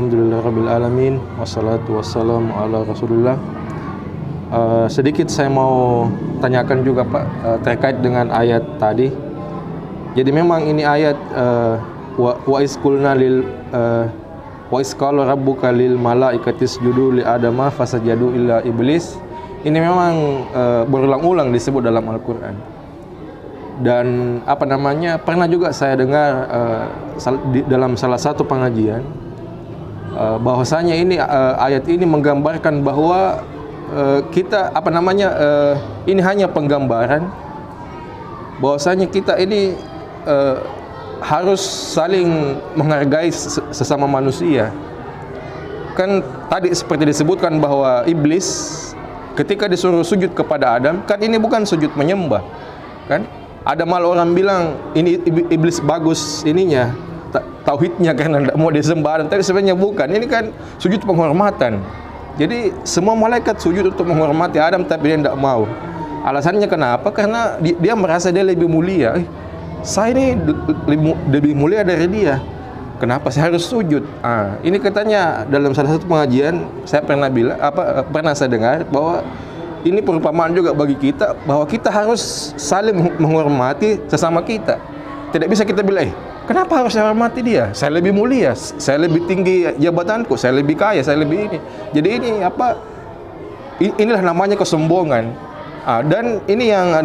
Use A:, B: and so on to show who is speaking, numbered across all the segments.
A: Alhamdulillahirabbil alamin wassalatu wassalamu ala Rasulillah. Sedikit saya mau tanyakan juga Pak terkait dengan ayat tadi. Jadi memang ini ayat wa isqulna lil wa isqala rabbuka lil malaikati isjudu li adama fasajadu illa iblis. Ini memang berulang-ulang disebut dalam Al-Qur'an. Dan pernah juga saya dengar dalam salah satu pengajian bahwasanya ini ayat ini menggambarkan bahwa kita ini hanya penggambaran bahwasanya kita ini harus saling menghargai sesama manusia. Kan tadi seperti disebutkan bahwa iblis ketika disuruh sujud kepada Adam, kan ini bukan sujud menyembah, kan? Ada malah orang bilang ini iblis bagus ininya tauhidnya karena tidak mau disembah, tapi sebenarnya bukan. Ini kan sujud penghormatan. Jadi semua malaikat sujud untuk menghormati Adam, tapi dia tidak mau. Alasannya kenapa? Karena dia merasa dia lebih mulia. Saya ini lebih mulia dari dia. Kenapa saya harus sujud? Ini katanya dalam salah satu pengajian saya pernah saya dengar bahwa ini perumpamaan juga bagi kita bahwa kita harus saling menghormati sesama kita. Tidak bisa kita bilang, kenapa harus saya hormati dia? Saya lebih mulia, saya lebih tinggi jabatanku, saya lebih kaya, saya lebih ini. Jadi inilah namanya kesombongan. Dan ini yang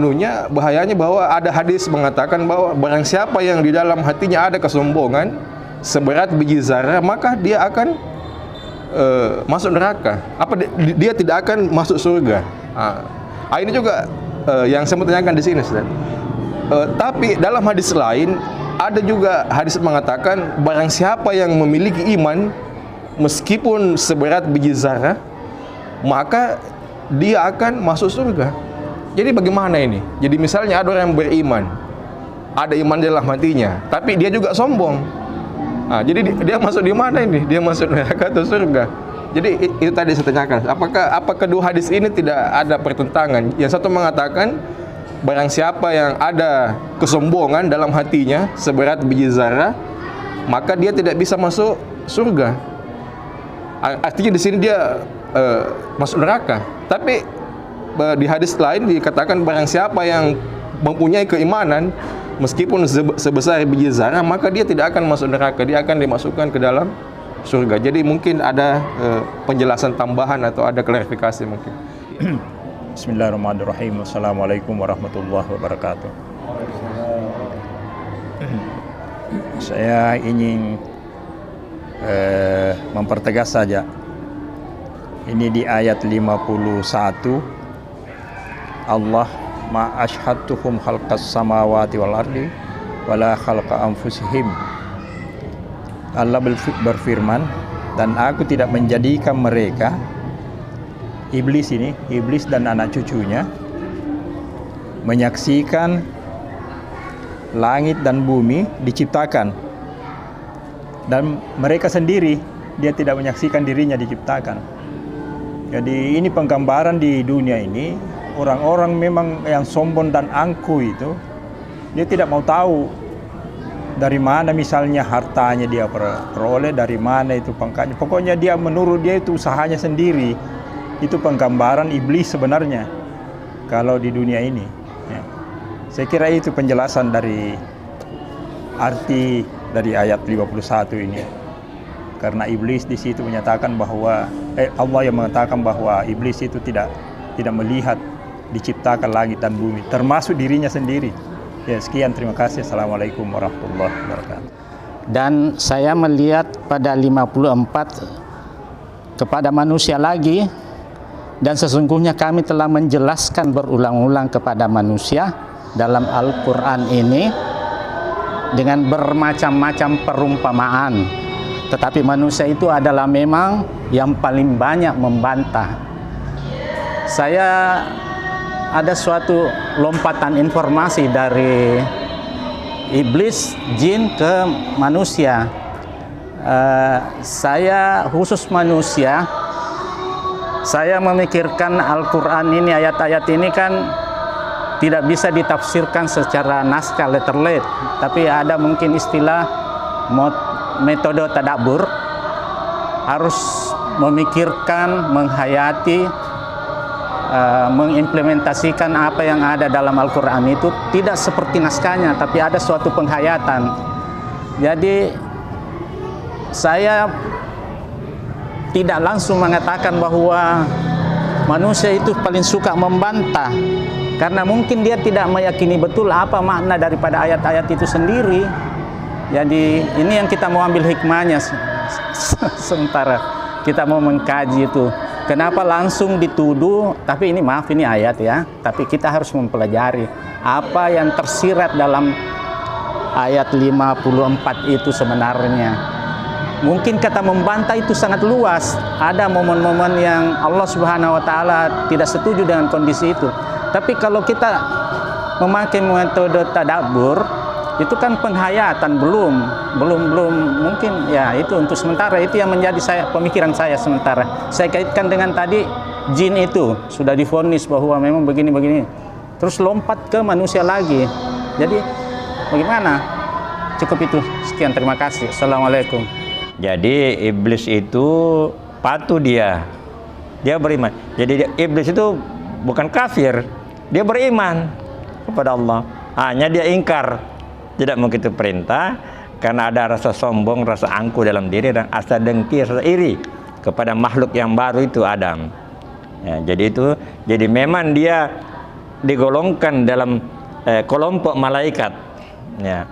A: bahayanya bahwa ada hadis mengatakan bahwa barang siapa yang di dalam hatinya ada kesombongan seberat biji zarah, maka dia akan masuk neraka. Dia tidak akan masuk surga. Ini juga yang saya mau tanyakan di sini, Ustaz. Tapi dalam hadis lain ada juga hadis mengatakan barang siapa yang memiliki iman meskipun seberat biji zarah, maka dia akan masuk surga. Jadi bagaimana ini? Jadi misalnya ada orang yang beriman, ada iman dalam hatinya, tapi dia juga sombong. Jadi dia masuk di mana ini? Dia masuk neraka atau surga? Jadi itu tadi saya tanyakan. Apa kedua hadis ini tidak ada pertentangan? Yang satu mengatakan barang siapa yang ada kesombongan dalam hatinya seberat biji zarah, maka dia tidak bisa masuk surga. Artinya di sini dia masuk neraka. Tapi di hadis lain dikatakan barang siapa yang mempunyai keimanan meskipun sebesar biji zarah, maka dia tidak akan masuk neraka, dia akan dimasukkan ke dalam surga. Jadi mungkin ada penjelasan tambahan atau ada klarifikasi mungkin.
B: Bismillahirrahmanirrahim. Assalamualaikum warahmatullahi wabarakatuh. Saya ingin mempertegas saja. Ini di ayat 51. Allah ma ashhadtuhum khalqas samawati wal ardi wala khalqa anfusihim. Allah berfirman, dan aku tidak menjadikan mereka, iblis dan anak cucunya, menyaksikan langit dan bumi diciptakan, dan mereka sendiri dia tidak menyaksikan dirinya diciptakan. Jadi ini penggambaran di dunia ini, orang-orang memang yang sombong dan angkuh itu, dia tidak mau tahu dari mana misalnya hartanya dia peroleh, dari mana itu pangkatnya. Pokoknya dia menurut dia itu usahanya sendiri. Itu penggambaran iblis sebenarnya kalau di dunia ini. Ya. Saya kira itu penjelasan dari arti dari ayat 51 ini. Karena iblis di situ menyatakan bahwa Allah yang mengatakan bahwa iblis itu tidak melihat diciptakan langit dan bumi, termasuk dirinya sendiri. Ya, sekian, terima kasih. Assalamualaikum warahmatullahi wabarakatuh.
C: Dan saya melihat pada 54 kepada manusia lagi, dan sesungguhnya kami telah menjelaskan berulang-ulang kepada manusia dalam Al-Quran ini dengan bermacam-macam perumpamaan, tetapi manusia itu adalah memang yang paling banyak membantah. Saya ada suatu lompatan informasi dari iblis, jin ke manusia. Saya khusus manusia, saya memikirkan Al-Quran ini, ayat-ayat ini kan tidak bisa ditafsirkan secara naskah letterlet, tapi ada mungkin istilah metode tadabbur. harus memikirkan, menghayati, mengimplementasikan apa yang ada dalam Al-Quran itu tidak seperti naskahnya, tapi ada suatu penghayatan. Jadi saya tidak langsung mengatakan bahwa manusia itu paling suka membantah, karena mungkin dia tidak meyakini betul apa makna daripada ayat-ayat itu sendiri. Jadi ini yang kita mau ambil hikmahnya sementara kita mau mengkaji itu. Kenapa langsung dituduh? Tapi ini maaf, ini ayat ya. Tapi kita harus mempelajari apa yang tersirat dalam ayat 54 itu sebenarnya. Mungkin kata membantah itu sangat luas. Ada momen-momen yang Allah Subhanahu wa taala tidak setuju dengan kondisi itu. Tapi kalau kita memakai metode tadabbur, itu kan penghayatan, belum mungkin ya. Itu untuk sementara itu yang menjadi pemikiran saya sementara. Saya kaitkan dengan tadi jin itu sudah divonis bahwa memang begini, terus lompat ke manusia lagi. Jadi bagaimana? Cukup itu, sekian, terima kasih. Assalamualaikum.
D: Jadi iblis itu patuh, dia beriman. Jadi iblis itu bukan kafir, dia beriman kepada Allah. Hanya dia ingkar, tidak mengikuti perintah karena ada rasa sombong, rasa angkuh dalam diri, dan rasa dengki, rasa iri kepada makhluk yang baru itu Adam. Ya, jadi memang dia digolongkan dalam kelompok malaikat. Ya,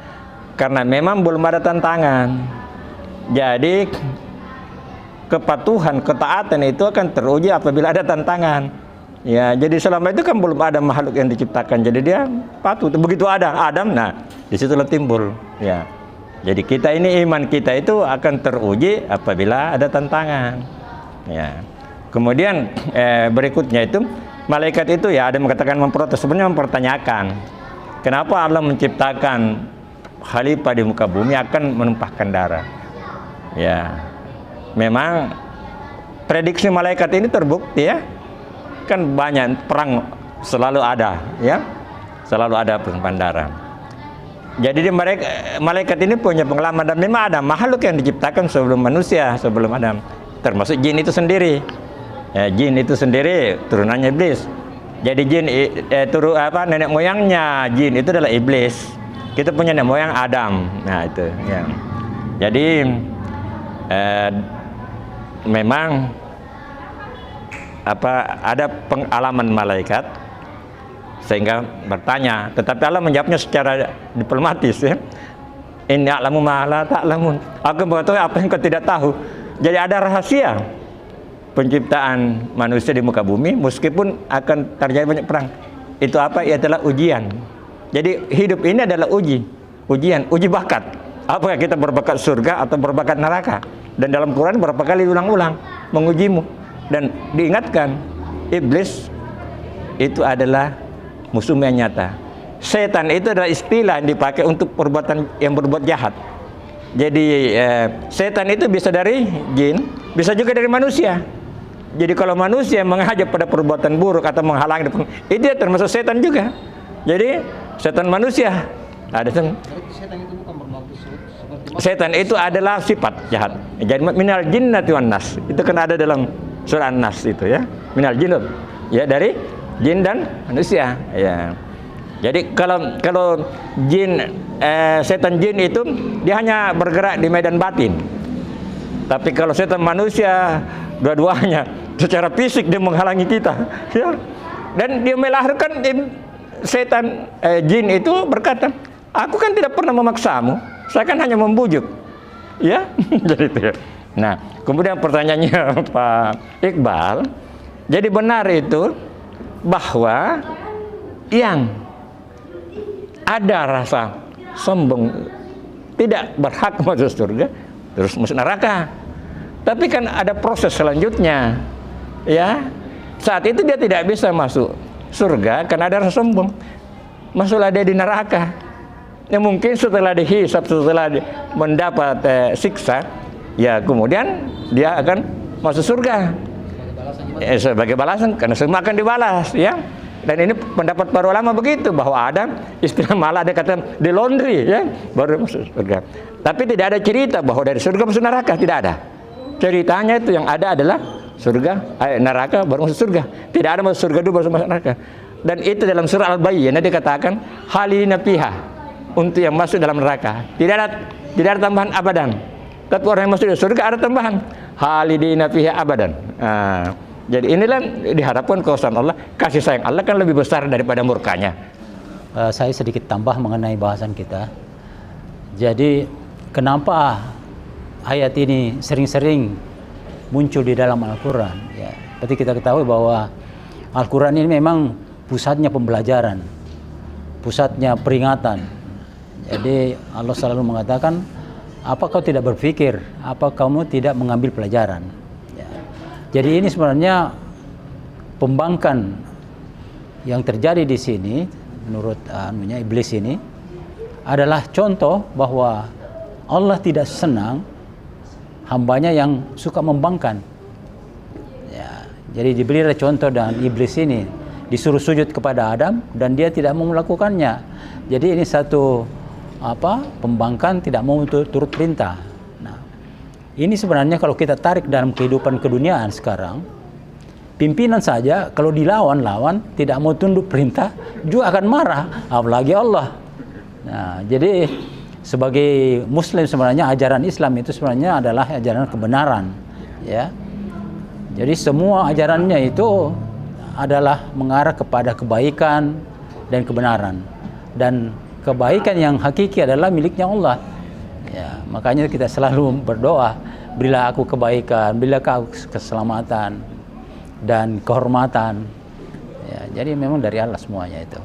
D: karena memang belum ada tantangan. Jadi kepatuhan, ketaatan itu akan teruji apabila ada tantangan. Ya, jadi selama itu kan belum ada makhluk yang diciptakan, jadi dia patuh. Begitu ada Adam, nah disitulah timbul. Ya, jadi kita ini, iman kita itu akan teruji apabila ada tantangan. Ya, kemudian berikutnya itu malaikat itu ya ada mengatakan memprotes, sebenarnya mempertanyakan kenapa Allah menciptakan khalifah di muka bumi akan menumpahkan darah. Ya, memang prediksi malaikat ini terbukti ya. Kan banyak perang selalu ada, ya, selalu ada penumpahan darah. Jadi malaikat ini punya pengalaman, dan memang ada makhluk yang diciptakan sebelum manusia, sebelum Adam, termasuk jin itu sendiri. Ya, jin itu sendiri turunannya iblis. Jadi jin nenek moyangnya jin itu adalah iblis. Kita punya nenek moyang Adam. Nah itu. Ya. Jadi memang ada pengalaman malaikat sehingga bertanya, tetapi Allah menjawabnya secara diplomatis, ya. Inni a'lamu ma la ta'lamun. Aku mengetahui apa yang kau tidak tahu. Jadi ada rahasia penciptaan manusia di muka bumi, meskipun akan terjadi banyak perang. Itu apa? Itu adalah ujian. Jadi hidup ini adalah ujian, uji bakat. Apakah kita berbakat surga atau berbakat neraka? Dan dalam Quran berapa kali ulang-ulang mengujimu. Dan diingatkan, iblis itu adalah musuh yang nyata. Setan itu adalah istilah yang dipakai untuk perbuatan yang berbuat jahat. Jadi setan itu bisa dari jin, bisa juga dari manusia. Jadi kalau manusia mengajak pada perbuatan buruk atau menghalangi, itu termasuk setan juga. Jadi setan manusia. Ada setan itu adalah sifat jahat. Jadi minal jinnati wan nas. Itu kan ada dalam surah An-Nas itu, ya. Minal jinnut. Ya, dari jin dan manusia, ya. Jadi kalau jin setan jin itu dia hanya bergerak di medan batin. Tapi kalau setan manusia dua-duanya secara fisik dia menghalangi kita, ya. Dan dia melahirkan setan jin itu berkata, "Aku kan tidak pernah memaksamu, saya kan hanya membujuk." Ya, jadi itu ya. Nah, kemudian pertanyaannya Pak Iqbal, jadi benar itu bahwa yang ada rasa sombong tidak berhak masuk surga, terus masuk neraka. Tapi kan ada proses selanjutnya, ya. Saat itu dia tidak bisa masuk surga karena ada rasa sombong. Masuklah dia di neraka. Ya mungkin setelah dihisab, setelah mendapat siksa, ya kemudian dia akan masuk surga sebagai balasan, karena semua akan dibalas, ya. Dan ini pendapat para ulama begitu, bahwa ada istilah malah ada kata di laundry, ya, baru masuk surga. Tapi tidak ada cerita bahwa dari surga masuk neraka, tidak ada. ceritanya itu yang ada adalah surga, neraka baru masuk surga. Tidak ada masuk surga dulu baru masuk neraka. Dan itu dalam surah Al-Bayyinah dikatakan halina fiha, untuk yang masuk dalam neraka. Tidak ada tambahan abadan. Tapi orang yang masuk di surga ada tambahan halidina fiha abadan. Jadi inilah diharapkan kekuasaan Allah, kasih sayang Allah kan lebih besar daripada murkanya.
E: Saya sedikit tambah mengenai bahasan kita. Jadi kenapa ayat ini sering-sering muncul di dalam Al-Quran? Ya, seperti kita ketahui bahwa Al-Quran ini memang pusatnya pembelajaran, pusatnya peringatan. Jadi Allah selalu mengatakan, apa kau tidak berpikir, apa kamu tidak mengambil pelajaran? Ya. Jadi ini sebenarnya pembangkang yang terjadi di sini menurut iblis ini adalah contoh bahwa Allah tidak senang hambanya yang suka membangkang. Ya, jadi diberilah contoh dan iblis ini disuruh sujud kepada Adam dan dia tidak mau melakukannya. Jadi ini satu pembangkang, tidak mau turut perintah. Nah, ini sebenarnya kalau kita tarik dalam kehidupan keduniaan sekarang, pimpinan saja kalau dilawan tidak mau tunduk perintah juga akan marah, apalagi Allah. Nah, jadi sebagai Muslim sebenarnya ajaran Islam itu sebenarnya adalah ajaran kebenaran, ya. Jadi semua ajarannya itu adalah mengarah kepada kebaikan dan kebenaran, dan kebaikan yang hakiki adalah miliknya Allah. Ya, makanya kita selalu berdoa, berilah aku kebaikan, berilah aku keselamatan dan kehormatan. Ya, jadi memang dari Allah semuanya itu.